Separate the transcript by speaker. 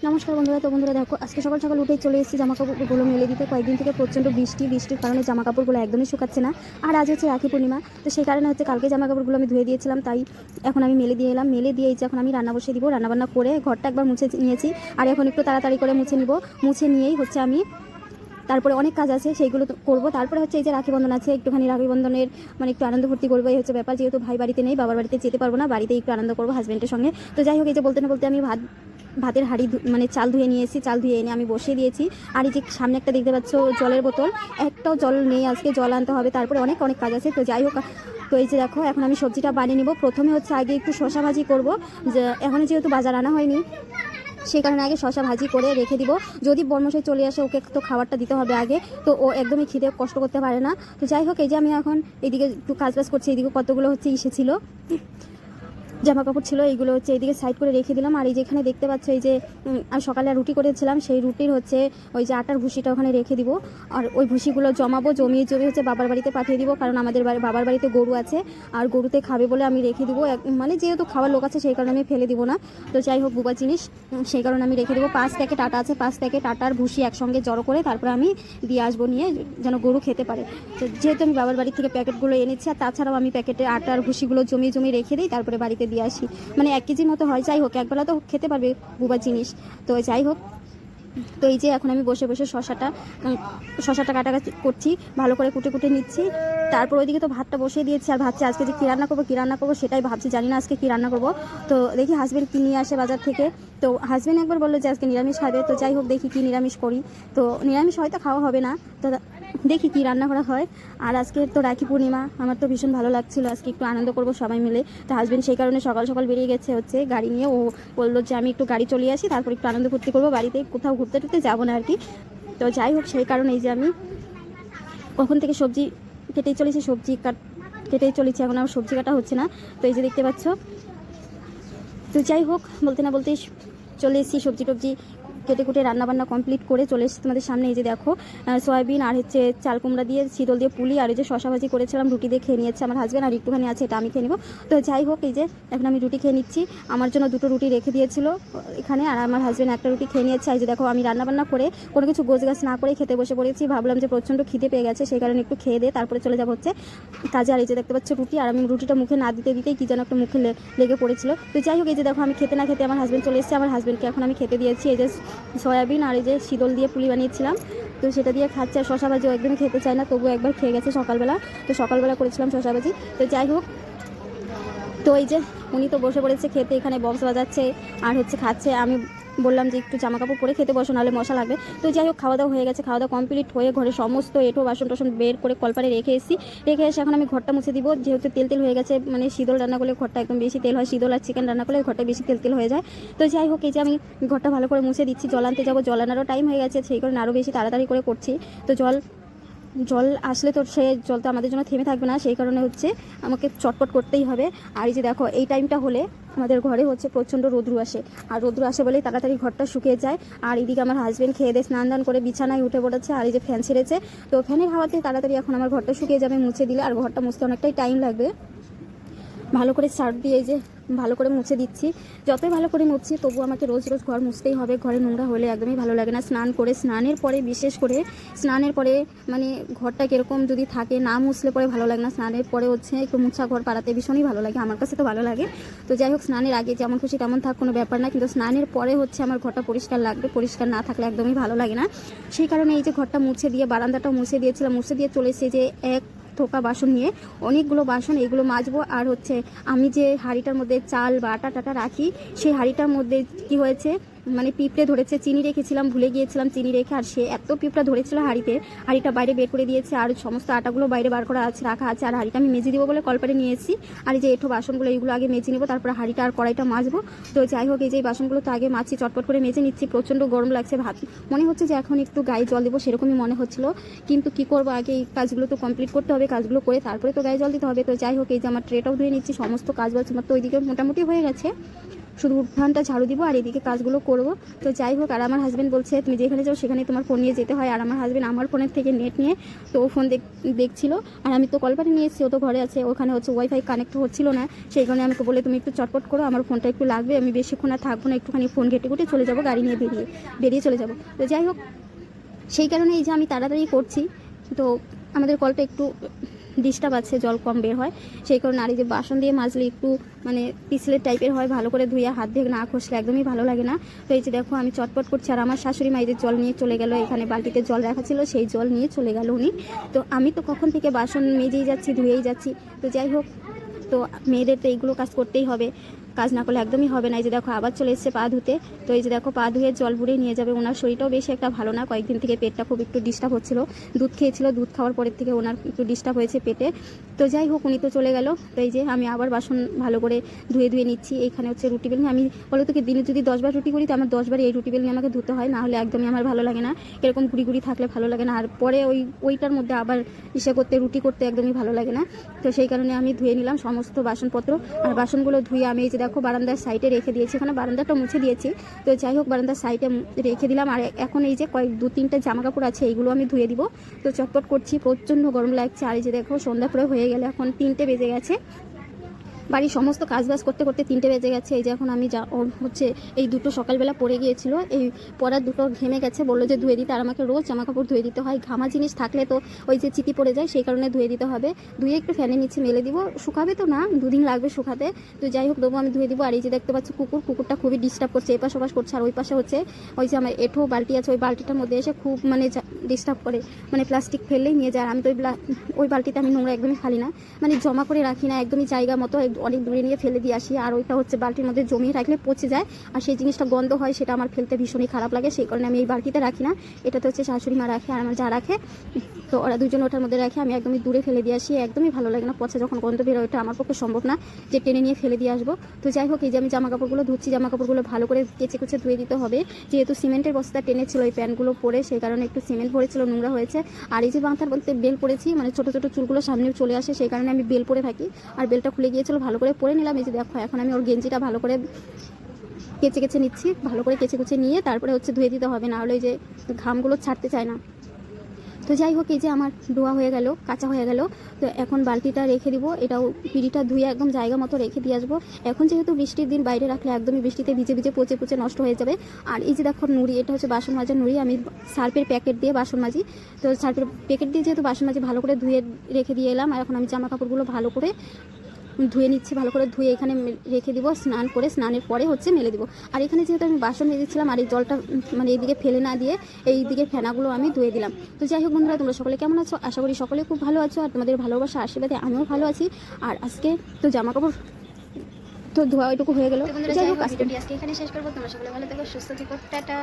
Speaker 1: নমস্কার বন্ধুরা। তো বন্ধুরা দেখো, আজকে সকাল সকাল উঠেই চলে এসেছি জামা কাপড়গুলো মেলে দিতে। কয়েকদিন থেকে প্রচণ্ড বৃষ্টির কারণে জামা কাপড়গুলো একদমই শুকাচ্ছে না। আর আজ হচ্ছে রাখি পূর্ণিমা, তো সেই কারণে হচ্ছে কালকে জামা কাপড়গুলো আমি ধুয়ে দিয়েছিলাম, তাই এখন আমি মেলে দিয়ে এলাম। মেলে দিয়ে এখন আমি রান্না বসিয়ে দিব। রান্নাবান্না করে ঘরটা একবার মুছে নিয়েছি, আর এখন একটু তাড়াতাড়ি করে মুছে নিব। মুছে নিয়েই হচ্ছে আমি তারপরে অনেক কাজ আছে সেইগুলো করবো। তারপরে হচ্ছে এই যে রাখি বন্ধন আছে, একটুখানি রাখি বন্ধনের মানে একটু আনন্দ ফুর্তি করবো, এই হচ্ছে ব্যাপার। যেহেতু ভাই বাড়িতে নেই, বাবার বাড়িতে যেতে পারবো না, বাড়িতে একটু আনন্দ করবো হাজব্যান্ডের সঙ্গে। তো যাই হোক, এই যে বলতে না বলতে আমি ভাতের হাঁড়ি মানে চাল ধুয়ে নিয়ে এসেছি। চাল ধুয়ে এনে আমি বসিয়ে দিয়েছি। আর এই যে সামনে একটা দেখতে পাচ্ছ জলের বোতল, একটাও জল নেই, আজকে জল আনতে হবে। তারপরে অনেক কাজ আছে। তো যাই হোক, তো এই যে দেখো, এখন আমি সবজিটা বানিয়ে নিব। প্রথমে হচ্ছে আগে একটু শসা ভাজি করবো, যে এখনও যেহেতু বাজার আনা হয়নি, সেই কারণে আগে শসা ভাজি করে রেখে দিব। যদি বর্মশাই চলে আসে, ওকে তো খাবারটা দিতে হবে আগে, তো ও একদমই খিদে কষ্ট করতে পারে না। তো যাই হোক, এই যে আমি এখন এইদিকে একটু কাজ করছি। এইদিকে কতগুলো হচ্ছে ছিল জামা কাপড় ছিল, এইগুলো হচ্ছে এইদিকে সাইড করে রেখে দিলাম। আর এই যেখানে দেখতে পাচ্ছ, এই যে আমি সকালে রুটি করেছিলাম, সেই রুটির হচ্ছে ওই যে আটার ভুসিটা ওখানে রেখে দিব। আর ওই ভুসিগুলো জমিয়ে হচ্ছে বাবার বাড়িতে পাঠিয়ে দিব, কারণ আমাদের বাবার বাড়িতে গরু আছে, আর গরুতে খাবে বলে আমি রেখে দিব। মানে যেহেতু খাওয়ার লোক আছে, সেই কারণে আমি ফেলে দিব না। তো যাই হোক, বুবা জিনিস, সেই কারণে আমি রেখে দেবো। 5 প্যাকেট আটা আছে, 5 প্যাকেট আটার ভুসি একসঙ্গে জড়ো করে তারপরে আমি দিয়ে আসবো, নিয়ে যেন গরু খেতে পারে। তো যেহেতু আমি বাবার বাড়ি থেকে প্যাকেটগুলো এনেছি, আর তাছাড়াও আমি প্যাকেটে আটার ভুসিগুলো জমিয়ে রেখে দিই, তারপরে বাড়িতে দিয়ে আসি। মানে 1 কেজির মতো হয়। যাই হোক, একবেলা তো খেতে পারবে বুবার জিনিস। তো যাই হোক, তো এই যে এখন আমি বসে বসে শশাটা কাটাকাটি করছি, ভালো করে কুটে নিচ্ছি। তারপর ওইদিকে তো ভাতটা বসিয়ে দিয়েছি, আর ভাবছি আজকে যে কী রান্না করবো সেটাই ভাবছি। জানি না আজকে কী রান্না করবো। তো দেখি হাজব্যান্ড কী নিয়ে আসে বাজার থেকে। তো হাজব্যান্ড একবার বললো যে আজকে নিরামিষ খাবে। তো যাই হোক, দেখি কী নিরামিষ করি। তো নিরামিষ হয়তো খাওয়া হবে না, তো দেখি কী রান্না করা হয়। আর আজকে তো রাখি পূর্ণিমা, আমার তো ভীষণ ভালো লাগছিল, আজকে একটু আনন্দ করবো সবাই মিলে। তো হাজব্যান্ড সেই কারণে সকাল সকাল বেরিয়ে গেছে হচ্ছে গাড়ি নিয়ে। ও বললো যে আমি একটু গাড়ি চলিয়ে আসি, তারপর একটু আনন্দ ফুর্তি করবো, বাড়িতে কোথাও ঘুরতে টুরতে যাবো না আর কি। তো যাই হোক, সেই কারণে এই যে আমি কখন থেকে সবজি কেটেই চলেছি, এখন আমার সবজি কাটা হচ্ছে না। তো এই যে দেখতে পাচ্ছ। তো যাই হোক, বলতে না বলতেই চলে এসেছি, সবজি টবজি কেটে কুটে রান্নাবান্না কমপ্লিট করে চলে এসেছি তোমাদের সামনে। এই যে দেখো, সয়াবিন আর হচ্ছে চাল কুমড়া দিয়ে শীতল দিয়ে পুলি, আর এই যে শশা ভাজি করেছিলাম, রুটি দিয়ে খেয়ে নিয়েছে আমার হাজব্যান্ড, আর একটুখানি আছে, এটা আমি খেয়ে নেবো। তো যাই হোক, এই যে এখন আমি রুটি খেয়ে নিচ্ছি। আমার জন্য 2টো রুটি রেখে দিয়েছিল এখানে, আর আমার হাজব্যান্ড একটা রুটি খেয়ে নিয়েছে। এই যে দেখো, আমি রান্নাবান্না করে কোনো কিছু গোছগাছ না করে খেতে বসে পড়েছি। ভাবলাম যে প্রচণ্ড খিদে পেয়ে গেছে, সেই কারণে একটু খেয়ে দিয়ে তারপরে চলে যাবো হচ্ছে কাজে। আর এই যে দেখতে পাচ্ছ রুটি, আর আমি রুটিটা মুখে না দিতেই কি যেন একটা মুখে লেগে পড়েছিল। তো যাই হোক, এই যে দেখো, আমি খেতে না খেতে আমার হাজব্যান্ড চলে এসেছে। আমার হাজব্যান্ডকে এখন আমি খেতে দিয়েছি এই যে সয়াবিন আর এই যে শীতল দিয়ে পুলি বানিয়েছিলাম, তো সেটা দিয়ে খাচ্ছে। আর শশা ভাজি একদমই খেতে চায় না, তবুও একবার খেয়ে গেছে সকালবেলা। তো সকালবেলা করেছিলাম শশা ভাজি। তো যাই হোক, তো এই যে উনি তো বসে পড়েছে খেতে, এখানে বক্স বাজাচ্ছে আর হচ্ছে খাচ্ছে। আমি বললাম যে একটু জামা কাপড় পরে খেতে বসো, নাহলে মশা লাগবে। তো যাই হোক, খাওয়া দাওয়া হয়ে গেছে, খাওয়া দাওয়া কমপ্লিট হয়ে ঘরে সমস্ত এঁঠো বাসন টাসন বের করে কলপারে রেখে এসে এখন আমি ঘরটা মুছে দিব। যেহেতু তেল হয়ে গেছে, মানে শীতল রান্না করলে ঘরটা একদম বেশি তেল হয়, শীতল আর চিকেন রান্না করলে ঘরটা বেশি তেল হয়ে যায়। তো যাই হোক, এই যে আমি ঘরটা ভালো করে মুছে দিচ্ছি। জল আনতে যাবো, জল আনারও টাইম হয়ে গেছে, সেই কারণে আরও বেশি তাড়াতাড়ি করে করছি। তো জল আসলে তো সে জল তো আমাদের জন্য থেমে থাকবে না, সেই কারণে হচ্ছে আমাকে চটপট করতেই হবে। আর এই যে দেখো, এই টাইমটা হলে আমাদের ঘরে হচ্ছে প্রচণ্ড রোদ্রু আসে, আর রোদ্রু আসে বলেই তাড়াতাড়ি ঘরটা শুকিয়ে যায়। আর এদিকে আমার হাজব্যান্ড খেয়ে দিয়ে স্নান দান করে বিছানায় উঠে পড়েছে, আর এই যে ফ্যান ছেড়েছে। তো ফ্যানের হাওয়াতে তাড়াতাড়ি এখন আমার ঘরটা শুকিয়ে যাবে মুছে দিলে, আর ঘরটা মুছতে অনেকটাই টাইম লাগবে। ভালো করে সার্ফ দিয়ে এই যে ভালো করে মুছে দিচ্ছি। যতই ভালো করে মুছছি, তবু আমাকে রোজ ঘর মুছতেই হবে। ঘরে নোংরা হলে একদমই ভালো লাগে না। স্নানের পরে বিশেষ করে স্নানের পরে মানে ঘরটা কীরকম যদি থাকে, না মুছলে পরে ভালো লাগে না। স্নানের পরে হচ্ছে একটু মুছা ঘর পাড়াতে ভীষণই ভালো লাগে, আমার কাছে তো ভালো লাগে। তো যাই হোক, স্নানের আগে যেমন খুশি তেমন থাক, কোনো ব্যাপার না, কিন্তু স্নানের পরে হচ্ছে আমার ঘরটা পরিষ্কার লাগবে। পরিষ্কার না থাকলে একদমই ভালো লাগে না। সেই কারণে এই যে ঘরটা মুছে দিয়ে বারান্দাটাও মুছে দিয়েছিলাম, মুছে দিয়ে চলে এসে যে এক থোকা বাসন নিয়ে, অনেকগুলো বাসন, এগুলো মাজবো। আর হচ্ছে আমি যে হাঁড়িটার মধ্যে চাল বা আটা টাটা রাখি, সেই হাঁড়িটার মধ্যে কি হয়েছে, মানে পিঁপড়ে ধরেছে। চিনি রেখেছিলাম, ভুলে গিয়েছিলাম চিনি রেখে, আর সে এত পিঁপড়া ধরেছিল হাঁড়িটা বাইরে বের করে দিয়েছে। আর সমস্ত আটাগুলো বাইরে বার করা আছে, রাখা আছে। আর হাঁড়িটা আমি মেজে দিব বলে কলপারে নিয়ে এসেছি। আর এই যে এঁঠো বাসনগুলো, এইগুলো আগে মেজে নেবো, তারপর হাঁড়িটা আর কড়াইটা মাজবো। তো যাই হোক, এই যে বাসনগুলো তো আগে মাজছি, চটপট করে মেজে নিচ্ছি। প্রচণ্ড গরম লাগছে, ভাত মনে হচ্ছে যে এখন একটু গায়ে জল দেবো, সেরকমই মনে হচ্ছিল। কিন্তু কি করবো, আগে এই কাজগুলো তো কমপ্লিট করতে হবে, কাজগুলো করে তারপরে তো গায়ে জল দিতে হবে। তো যাই হোক, এই যে আমার ট্রেটাও ধুয়ে নিচ্ছি, সমস্ত কাজ বাজ আমার তো ওইদিকে মোটামুটি হয়ে গেছে, শুধু উঠানটা ঝাড়ু দিব আর এদিকে কাজগুলো করব। তো যাই হোক, আর আমার হাজব্যান্ড বলছে তুমি যেখানে যাও সেখানে তোমার ফোন নিয়ে যেতে হয়। আর আমার হাজব্যান্ড আমার ফোনের থেকে নেট নিয়ে তো ও ফোন দেখছিল। আর আমি তো কলপারে নিয়ে এসেছি, ও তো ঘরে আছে, ওখানে হচ্ছে ওয়াইফাই কানেক্ট হচ্ছিল না। সেই কারণে আমাকে বলে তুমি একটু চটপট করো, আমার ফোনটা একটু লাগবে, আমি বেশিক্ষণ আর থাকবো না, একটুখানি ফোন ঘেটে ঘুটে চলে যাবো, গাড়ি নিয়ে বেরিয়ে চলে যাব। তো যাই হোক, সেই কারণে এই যে আমি তাড়াতাড়ি করছি। তো আমাদের কলটা একটু ডিস্টার্ব আছে, জল কম বের হয়, সেই কারণে। আর এই যে বাসন দিয়ে মাজলে একটু মানে পিছলের টাইপের হয়, ভালো করে ধুয়ে হাত দিয়ে না ঘষলে একদমই ভালো লাগে না। তো এই যে দেখো আমি চটপট করছি। আর আমার শাশুড়ি মা এই যে জল নিয়ে চলে গেল, এখানে বালতিতে জল রাখা ছিল সেই জল নিয়ে চলে গেল উনি। তো আমি তো কখন থেকে বাসন মেজেই যাচ্ছি, ধুয়েই যাচ্ছি। তো যাই হোক, তো মেয়েদের তো এইগুলো কাজ করতেই হবে, কাজ না করলে একদমই হবে না। এই যে দেখো আবার চলে এসেছে পা ধুতে। তো এই যে দেখো পা ধুয়ে জল বুড়িয়ে নিয়ে যাবে। ওনার শরীরটাও বেশি একটা ভালো না, কয়েকদিন থেকে পেটটা খুব একটু ডিস্টার্ব হচ্ছিল, দুধ খেয়েছিল, দুধ খাওয়ার পরের থেকে ওনার একটু ডিস্টার্ব হয়েছে পেটে। তো যাই হোক, উনি তো চলে গেল। তো এই যে আমি আবার বাসন ভালো করে ধুয়ে নিচ্ছি। এইখানে হচ্ছে রুটি বেলনি, আমি বলো তোকে দিনে যদি 10 বার রুটি করি তো আমার 10 বার এই রুটি বেলনি আমাকে ধুতে হয়, না হলে একদমই আমার ভালো লাগে না। এরকম ঘুরি থাকলে ভালো লাগে না, আর পরে ওইটার মধ্যে আবার রুটি করতে একদমই ভালো লাগে না। তো সেই কারণে আমি ধুয়ে নিলাম সমস্ত বাসনপত্র। আর বাসনগুলো ধুয়ে আমি এই যে দেখো বারান্দার সাইডে রেখে দিয়েছি, এখানে বারান্দাটা মুছে দিয়েছি। তো যাই হোক, বারান্দার সাইডে রেখে দিলাম। আর এখন এই যে 2-3টা জামা কাপড় আছে, এইগুলো আমি ধুয়ে দিব। তো চটপট করছি, প্রচণ্ড গরম লাগছে। আর এই যে দেখো সন্ধ্যা পরে হয়ে গেলে এখন 3টে বেজে গেছে, বাড়ির সমস্ত কাজবাজ করতে করতে 3টে বেজে গেছে। এই যে এখন আমি হচ্ছে এই দুটো সকালবেলা পরে গিয়েছিল, এই পরার দুটো ঘেমে গেছে, বললো যে ধুয়ে দিতে। আর আমাকে রোজ জামা কাপড় ধুয়ে দিতে হয়, ঘামা জিনিস থাকলে তো ওই যে চিতি পড়ে যায়, সেই কারণে ধুয়ে দিতে হবে। ধুয়ে একটু ফ্যানের নিচে মেলে দিব, শুকাবে তো না, 2 দিন লাগবে শুকাতে। তো যাই হোক, দেবো আমি ধুয়ে দিব। আর এই যে দেখতে পাচ্ছি কুকুরটা খুবই ডিস্টার্ব করছে, এপাশ ওপাশ করছে। আর ওই পাশে হচ্ছে ওই যে আমার এঁঠো বালতি আছে, ওই বালতিটার মধ্যে এসে খুব মানে ডিস্টার্ব করে, মানে প্লাস্টিক ফেললেই নিয়ে যায়। আর আমি তো ওই বালতিতে আমি নোংরা একদমই খালি না, মানে জমা করে রাখি না, একদমই জায়গা মতো অনেক দূরে নিয়ে ফেলে দিয়ে আসি। আর ওইটা হচ্ছে বালতির মধ্যে জমিয়ে রাখলে পচে যায়, আর সেই জিনিসটা গন্ধ হয়, সেটা আমার ফেলতে ভীষণই খারাপ লাগে, সেই কারণে আমি এই বালতিতে রাখি না। এটাতে হচ্ছে শাশুড়ি মা রাখে আর আমার যা রাখে, তো ওরা দুজন ওটার মধ্যে রাখে, আমি একদমই দূরে ফেলে দিয়ে আসি, একদমই ভালো লাগে না, পচা যখন গন্ধ বেরোয় ওটা আমার পক্ষে সম্ভব না যে টেনে নিয়ে ফেলে দিয়ে আসবো। তো যাই হোক, এই যে আমি জামা কাপড়গুলো ধুচ্ছি, জামা কাপড়গুলো ভালো করে কেচে কুচে ধুয়ে দিতে হবে, যেহেতু সিমেন্টের বস্তা টেনেছিল ওই প্যান্টগুলো পরে, সেই কারণে একটু সিমেন্ট পড়েছিল, নোংরা হয়েছে। আর এই যে বাঁধার বলতে বেল পরেছি, মানে ছোটো ছোটো চুলগুলো সামনে চলে আসে, সেই কারণে আমি বেল পরে থাকি। আর বেলটা খুলে গিয়েছিল, ভালো করে পরে নিলাম। এই যে দেখো এখন আমি ওর গেঞ্জিটা ভালো করে কেচে নিচ্ছি, ভালো করে কেচে কুচে নিয়ে তারপরে হচ্ছে ধুয়ে দিতে হবে, না হলে এই যে ঘামগুলো ছাড়তে চায় না। তো যাই হোক, এই যে আমার ধোয়া হয়ে গেল, কাঁচা হয়ে গেল। তো এখন বালতিটা রেখে দিব, এটাও পিঁড়িটা ধুয়ে একদম জায়গা মতো রেখে দিয়ে আসবো। এখন যেহেতু বৃষ্টির দিন, বাইরে রাখলে একদমই বৃষ্টিতে ভিজে পচে নষ্ট হয়ে যাবে। আর এই যে দেখো নুড়ি, এটা হচ্ছে বাসন মাজার নুড়ি, আমি সার্ফের প্যাকেট দিয়ে বাসন মাজি। তো সার্ফের প্যাকেট দিয়ে যেহেতু বাসন মাজি, ভালো করে ধুয়ে রেখে দিয়ে এলাম। আর এখন আমি জামা কাপড়গুলো ভালো করে ধুয়ে নিচ্ছি, ভালো করে ধুয়ে এখানে রেখে দিব, স্নান করে স্নানের পরে হচ্ছে মেলে দিব। আর এখানে যেহেতু আমি বাসন মেজেছিলাম, আর এই জলটা মানে এইদিকে ফেলে না দিয়ে এই দিকে ফেনাগুলো আমি ধুয়ে দিলাম। তো যাই হোক বন্ধুরা, তোমরা সকলে কেমন আছো? আশা করি সকলে খুব ভালো আছো, আর তোমাদের ভালোবাসা আশীর্বাদে আমিও ভালো আছি। আর আজকে তো জামা কাপড় তো ধোয়া ওইটুকু হয়ে গেল। যাই হোক, আজকে এখানে শেষ করবো। তোমরা সকলে ভালো থেকো, সুস্থ থেকো, টাটা।